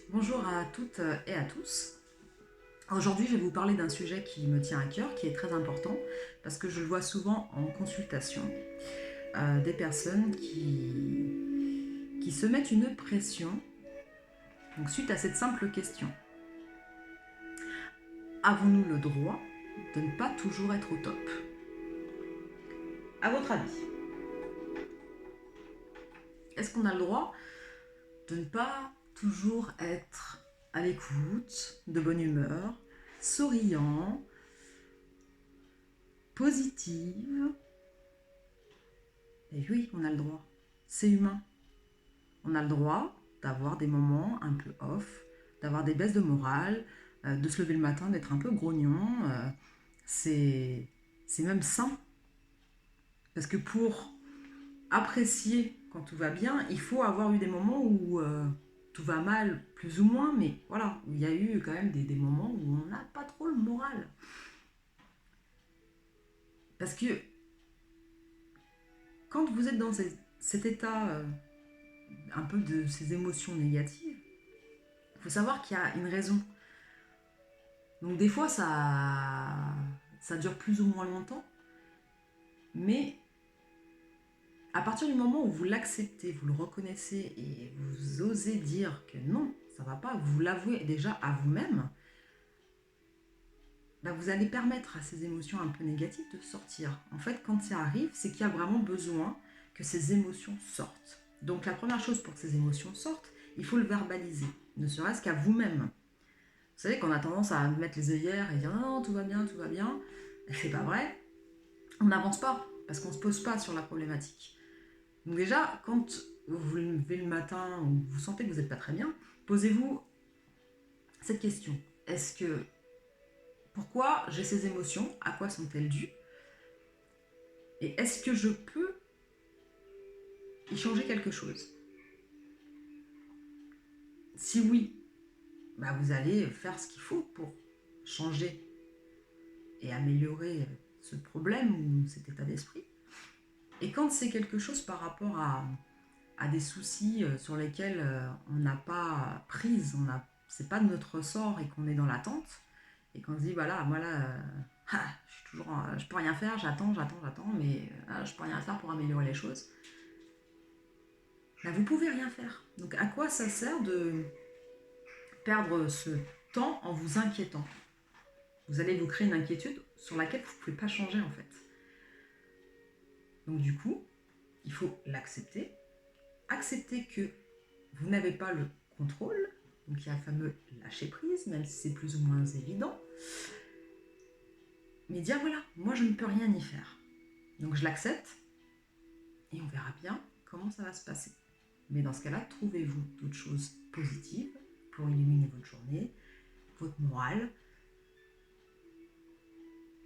Bonjour à toutes et à tous. Aujourd'hui, je vais vous parler d'un sujet qui me tient à cœur, qui est très important, parce que je le vois souvent en consultation, des personnes qui se mettent une pression, donc suite à cette simple question. Avons-nous le droit de ne pas toujours être au top? À votre avis, est-ce qu'on a le droit de ne pas toujours être à l'écoute, de bonne humeur, souriant, positive? Et oui, on a le droit. C'est humain. On a le droit d'avoir des moments un peu off, d'avoir des baisses de morale, de se lever le matin, d'être un peu grognon. C'est même sain. Parce que pour apprécier quand tout va bien, il faut avoir eu des moments où tout va mal, plus ou moins, mais voilà, où il y a eu quand même des moments où on n'a pas trop le moral. Parce que quand vous êtes dans cet état un peu de ces émotions négatives, il faut savoir qu'il y a une raison. Donc des fois, ça dure plus ou moins longtemps, mais à partir du moment où vous l'acceptez, vous le reconnaissez et vous osez dire que non, ça va pas, vous l'avouez déjà à vous-même, bah vous allez permettre à ces émotions un peu négatives de sortir. En fait, quand ça arrive, c'est qu'il y a vraiment besoin que ces émotions sortent. Donc la première chose pour que ces émotions sortent, il faut le verbaliser, ne serait-ce qu'à vous-même. Vous savez qu'on a tendance à mettre les œillères et dire non, tout va bien, tout va bien. C'est pas vrai. On n'avance pas parce qu'on ne se pose pas sur la problématique. Donc déjà, quand vous vous levez le matin ou vous sentez que vous n'êtes pas très bien, posez-vous cette question. Est-ce que pourquoi j'ai ces émotions? À quoi sont-elles dues? Et est-ce que je peux y changer quelque chose? Si oui, bah vous allez faire ce qu'il faut pour changer et améliorer ce problème ou cet état d'esprit. Et quand c'est quelque chose par rapport à des soucis sur lesquels on n'a pas prise, c'est pas de notre ressort et qu'on est dans l'attente, et qu'on se dit voilà, moi là, je suis toujours, je peux rien faire, j'attends, mais je peux rien faire pour améliorer les choses. Là, vous pouvez rien faire. Donc à quoi ça sert de perdre ce temps en vous inquiétant? Vous allez vous créer une inquiétude sur laquelle vous ne pouvez pas changer en fait. Donc du coup, il faut l'accepter, accepter que vous n'avez pas le contrôle, donc il y a le fameux lâcher prise, même si c'est plus ou moins évident, mais dire voilà, moi je ne peux rien y faire. Donc je l'accepte et on verra bien comment ça va se passer. Mais dans ce cas-là, trouvez-vous d'autres choses positives pour illuminer votre journée, votre morale,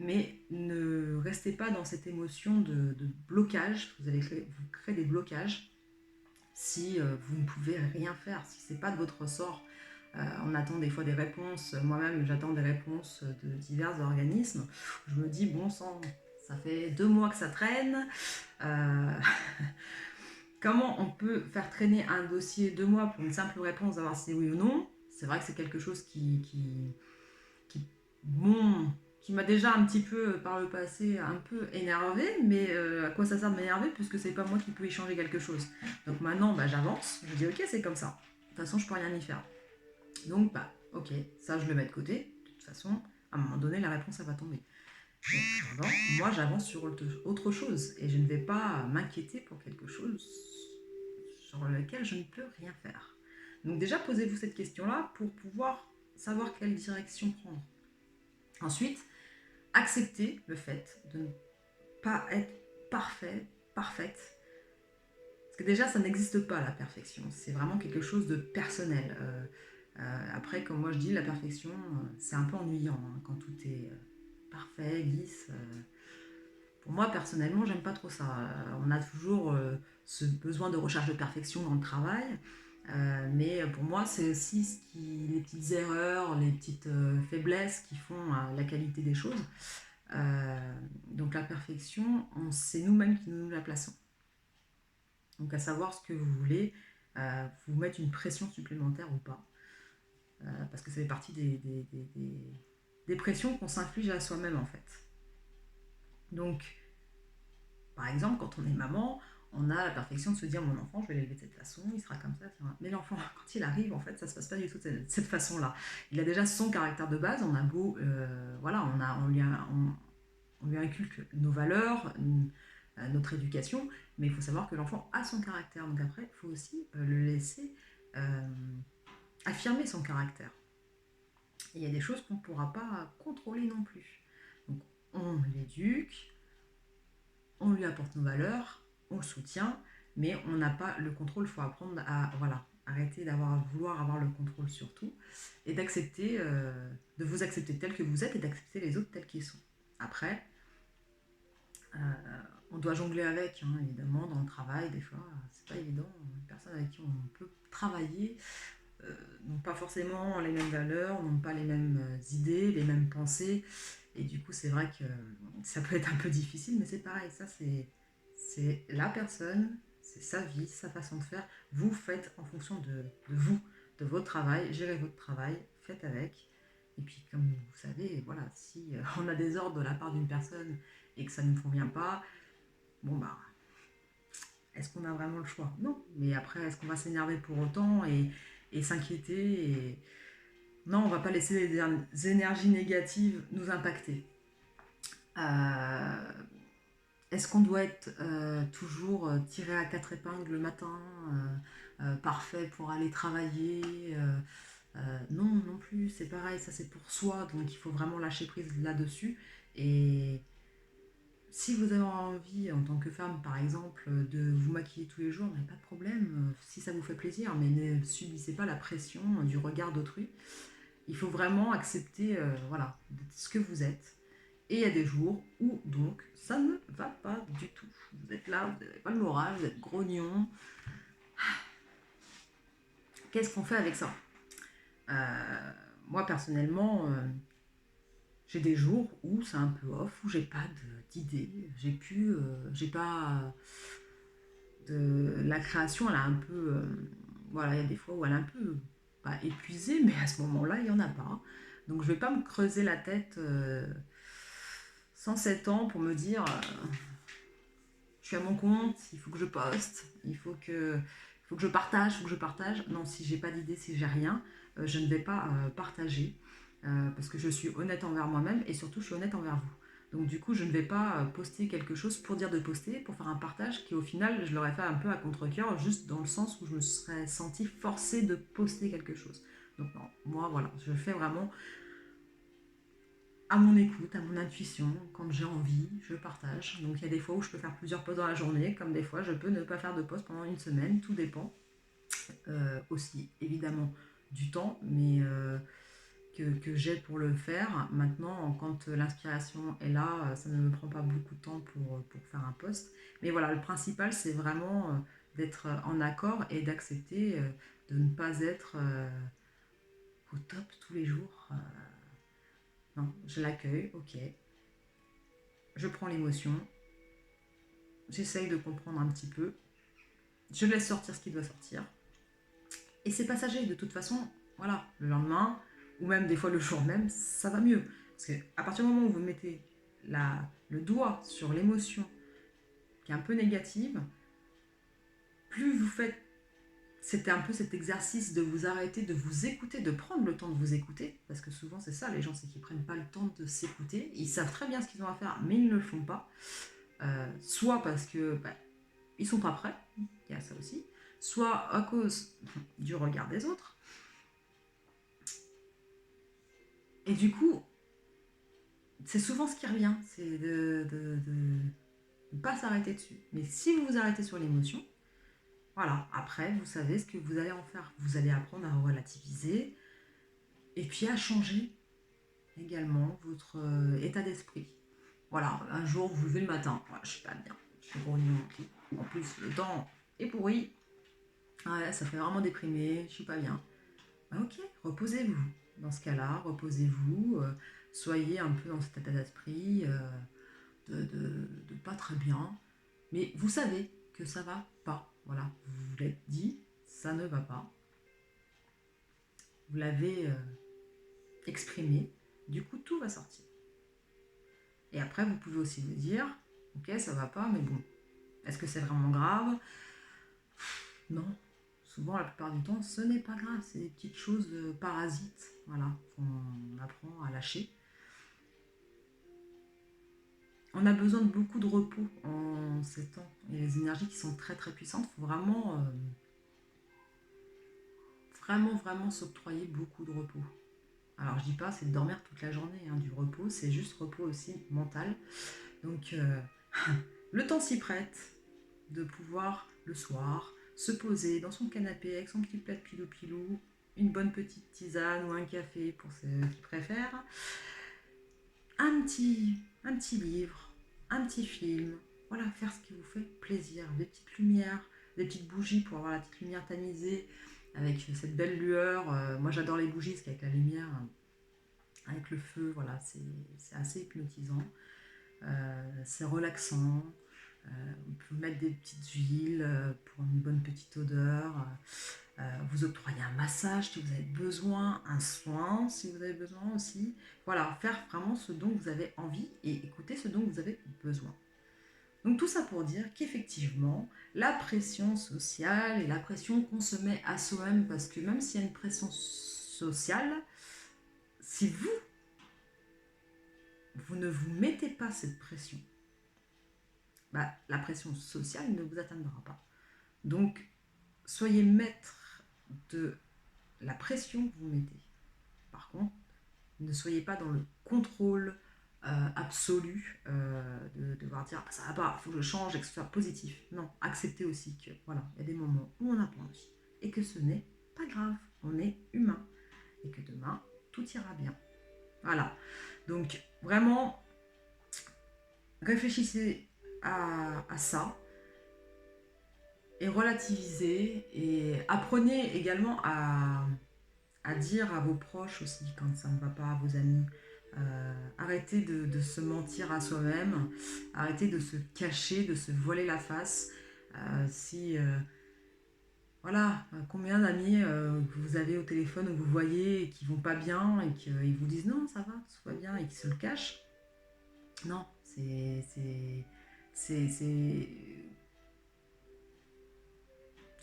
mais ne restez pas dans cette émotion de blocage. Vous créez des blocages si vous ne pouvez rien faire, si ce n'est pas de votre ressort. On attend des fois des réponses. Moi-même, j'attends des réponses de divers organismes. Je me dis, bon sang, ça fait 2 mois que ça traîne. Euh, Comment on peut faire traîner un dossier 2 mois pour une simple réponse d'avoir si c'est oui ou non? C'est vrai que c'est quelque chose qui, bon, qui m'a déjà un petit peu par le passé un peu énervé, mais à quoi ça sert de m'énerver puisque c'est pas moi qui peux y changer quelque chose. Donc maintenant, bah, j'avance, je dis ok, c'est comme ça. De toute façon, je peux rien y faire. Donc, bah, ok, ça je le mets de côté. De toute façon, à un moment donné, la réponse elle va tomber. Mais en attendant, moi j'avance sur autre chose et je ne vais pas m'inquiéter pour quelque chose sur lequel je ne peux rien faire. Donc déjà, posez-vous cette question-là pour pouvoir savoir quelle direction prendre. Ensuite, acceptez le fait de ne pas être parfait, parfaite. Parce que déjà, ça n'existe pas la perfection. C'est vraiment quelque chose de personnel. Après, comme moi je dis, la perfection, c'est un peu ennuyant hein, quand tout est parfait, lisse. Pour moi, personnellement, j'aime pas trop ça. On a toujours ce besoin de recherche de perfection dans le travail. Mais pour moi, c'est aussi les petites erreurs, les petites faiblesses qui font la qualité des choses. Donc la perfection, c'est nous-mêmes qui nous la plaçons. Donc à savoir ce que vous voulez, vous mettre une pression supplémentaire ou pas. parce que ça fait partie des pressions qu'on s'inflige à soi-même en fait. Donc, par exemple, quand on est maman, on a la perfection de se dire mon enfant, je vais l'élever de cette façon, il sera comme ça. Mais l'enfant, quand il arrive, en fait, ça se passe pas du tout de cette façon-là. Il a déjà son caractère de base. On a beau, voilà, on lui inculque nos valeurs, notre éducation, mais il faut savoir que l'enfant a son caractère. Donc après, il faut aussi le laisser euh, affirmer son caractère. Et il y a des choses qu'on ne pourra pas contrôler non plus. Donc on l'éduque, on lui apporte nos valeurs, on le soutient, mais on n'a pas le contrôle. Il faut apprendre à voilà, arrêter vouloir avoir le contrôle sur tout et d'accepter, de vous accepter tel que vous êtes et d'accepter les autres tels qu'ils sont. Après, euh, on doit jongler avec, hein, évidemment, dans le travail, des fois, c'est pas évident. Les personnes avec qui on peut travailler n'ont pas forcément les mêmes valeurs, n'ont pas les mêmes idées, les mêmes pensées. Et du coup, c'est vrai que ça peut être un peu difficile, mais c'est pareil, ça c'est la personne, c'est sa vie, sa façon de faire. Vous faites en fonction de vous, de votre travail, gérez votre travail, faites avec. Et puis, comme vous savez, voilà, si on a des ordres de la part d'une personne et que ça ne nous convient pas, bon bah, est-ce qu'on a vraiment le choix? Non. Mais après, est-ce qu'on va s'énerver pour autant et s'inquiéter Non, on ne va pas laisser les énergies négatives nous impacter. Euh, Est-ce qu'on doit être toujours tiré à quatre épingles le matin, parfait pour aller travailler non, non plus, c'est pareil, ça c'est pour soi, donc il faut vraiment lâcher prise là-dessus. Et si vous avez envie, en tant que femme par exemple, de vous maquiller tous les jours, mais pas de problème, si ça vous fait plaisir, mais ne subissez pas la pression du regard d'autrui. Il faut vraiment accepter voilà, ce que vous êtes. Et il y a des jours où donc ça ne va pas du tout. Vous êtes là, vous n'avez pas le moral, vous êtes grognon. Qu'est-ce qu'on fait avec ça? Moi personnellement, j'ai des jours où c'est un peu off, où j'ai pas d'idée, j'ai pas la création, elle a un peu, voilà, il y a des fois où elle est un peu pas épuisée, mais à ce moment-là, il y en a pas. Donc je vais pas me creuser la tête 107 ans pour me dire je suis à mon compte, il faut que je poste, il faut que je partage, il faut que je partage. Non, si j'ai pas d'idée, si j'ai rien, je ne vais pas partager parce que je suis honnête envers moi-même et surtout je suis honnête envers vous. Donc du coup, je ne vais pas poster quelque chose pour dire de poster, pour faire un partage qui au final, je l'aurais fait un peu à contre-cœur, juste dans le sens où je me serais sentie forcée de poster quelque chose. Donc non, moi voilà, je fais vraiment à mon écoute, à mon intuition, quand j'ai envie, je partage. Donc il y a des fois où je peux faire plusieurs posts dans la journée, comme des fois je peux ne pas faire de posts pendant une semaine, tout dépend. Aussi évidemment du temps, mais que j'ai pour le faire. Maintenant, quand l'inspiration est là, ça ne me prend pas beaucoup de temps pour faire un post. Mais voilà, le principal c'est vraiment d'être en accord et d'accepter de ne pas être au top tous les jours. Non, je l'accueille, ok. Je prends l'émotion, j'essaye de comprendre un petit peu, je laisse sortir ce qui doit sortir. Et c'est passager, de toute façon, voilà, le lendemain, ou même des fois le jour même, ça va mieux. Parce qu'à partir du moment où vous mettez le doigt sur l'émotion qui est un peu négative, plus vous faites, c'était un peu cet exercice de vous arrêter, de vous écouter, de prendre le temps de vous écouter, parce que souvent c'est ça, les gens, c'est qu'ils prennent pas le temps de s'écouter, ils savent très bien ce qu'ils ont à faire, mais ils ne le font pas. Soit parce que ils sont pas prêts, il y a ça aussi, soit à cause du regard des autres. Et du coup, c'est souvent ce qui revient, c'est de ne pas s'arrêter dessus. Mais si vous vous arrêtez sur l'émotion, voilà, après, vous savez ce que vous allez en faire. Vous allez apprendre à relativiser et puis à changer également votre état d'esprit. Voilà, un jour, vous vous levez le matin, ouais, je suis pas bien, je suis grognon, en plus, le temps est pourri, ouais, ça fait vraiment déprimer, je suis pas bien. Ah, ok, reposez-vous. Dans ce cas-là, reposez-vous, soyez un peu dans cet état d'esprit de pas très bien, mais vous savez que ça va pas. Voilà, vous vous l'êtes dit, ça ne va pas. vous l'avez exprimé, du coup tout va sortir. Et après vous pouvez aussi vous dire, ok ça va pas, mais bon, est-ce que c'est vraiment grave? Non, souvent la plupart du temps ce n'est pas grave, c'est des petites choses parasites, voilà, qu'on apprend à lâcher. On a besoin de beaucoup de repos en ces temps. Il y a les énergies qui sont très très puissantes, il faut vraiment s'octroyer beaucoup de repos. Alors je dis pas c'est de dormir toute la journée, hein, du repos, c'est juste repos aussi mental. Donc le temps s'y prête de pouvoir le soir se poser dans son canapé avec son petit plat de pilou-pilou, une bonne petite tisane ou un café pour ceux qui préfèrent, un petit livre, un petit film, voilà, faire ce qui vous fait plaisir, des petites lumières, des petites bougies pour avoir la petite lumière tamisée avec cette belle lueur. Moi j'adore les bougies parce qu'avec la lumière, avec le feu, voilà, c'est assez hypnotisant. C'est relaxant. On peut mettre des petites huiles pour une bonne petite odeur. Vous octroyer un massage si vous avez besoin, un soin si vous avez besoin aussi. Voilà, faire vraiment ce dont vous avez envie et écouter ce dont vous avez besoin. Donc tout ça pour dire qu'effectivement, la pression sociale et la pression qu'on se met à soi-même, parce que même s'il y a une pression sociale, si vous ne vous mettez pas cette pression, bah, la pression sociale ne vous atteindra pas. Donc, soyez maître de la pression que vous mettez. Par contre, ne soyez pas dans le contrôle absolu de devoir dire ça va pas, il faut que je change et que ce soit positif. Non, acceptez aussi que voilà, il y a des moments où on n'a pas envie et que ce n'est pas grave, on est humain et que demain tout ira bien. Voilà. Donc vraiment, réfléchissez à ça et relativisez et apprenez également à dire à vos proches aussi quand ça ne va pas, à vos amis. Arrêtez de se mentir à soi-même, arrêtez de se cacher, de se voiler la face. Si voilà, combien d'amis que vous avez au téléphone où vous voyez et qui vont pas bien et qu'ils vous disent non ça va, tout va bien et qui se le cachent. Non, c'est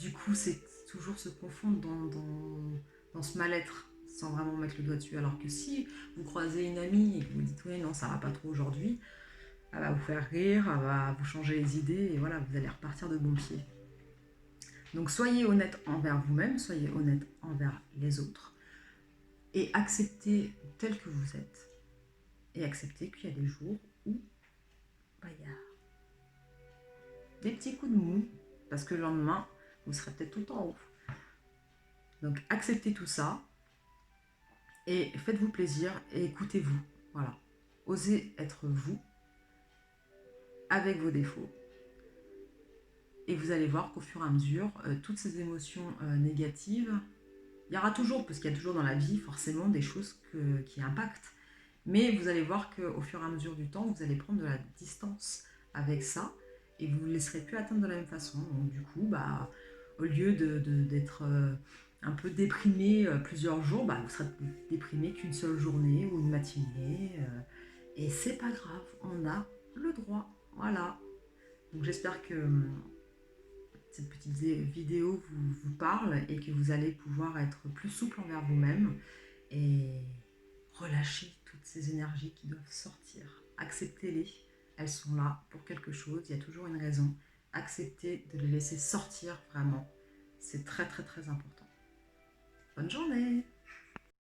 du coup c'est toujours se confondre dans ce mal-être sans vraiment mettre le doigt dessus. Alors que si vous croisez une amie et que vous dites oui non ça va pas trop aujourd'hui, elle va vous faire rire, elle va vous changer les idées et voilà, vous allez repartir de bon pied. Donc soyez honnête envers vous-même, soyez honnête envers les autres et acceptez tel que vous êtes et acceptez qu'il y a des jours où bah, il y a des petits coups de mou parce que le lendemain vous serez peut-être tout en haut. Donc acceptez tout ça et faites-vous plaisir et écoutez-vous. Voilà. Osez être vous avec vos défauts. Et vous allez voir qu'au fur et à mesure, toutes ces émotions négatives, il y aura toujours, parce qu'il y a toujours dans la vie forcément des choses qui impactent. Mais vous allez voir qu'au fur et à mesure du temps, vous allez prendre de la distance avec ça et vous ne vous laisserez plus atteindre de la même façon. Donc du coup, bah, au lieu d'être un peu déprimé plusieurs jours, bah, vous serez déprimé qu'une seule journée ou une matinée. Et c'est pas grave, on a le droit. Voilà. Donc j'espère que cette petite vidéo vous parle et que vous allez pouvoir être plus souple envers vous-même et relâcher toutes ces énergies qui doivent sortir. Acceptez-les, elles sont là pour quelque chose, il y a toujours une raison. Acceptez de les laisser sortir vraiment, c'est très très très important. Bonne journée!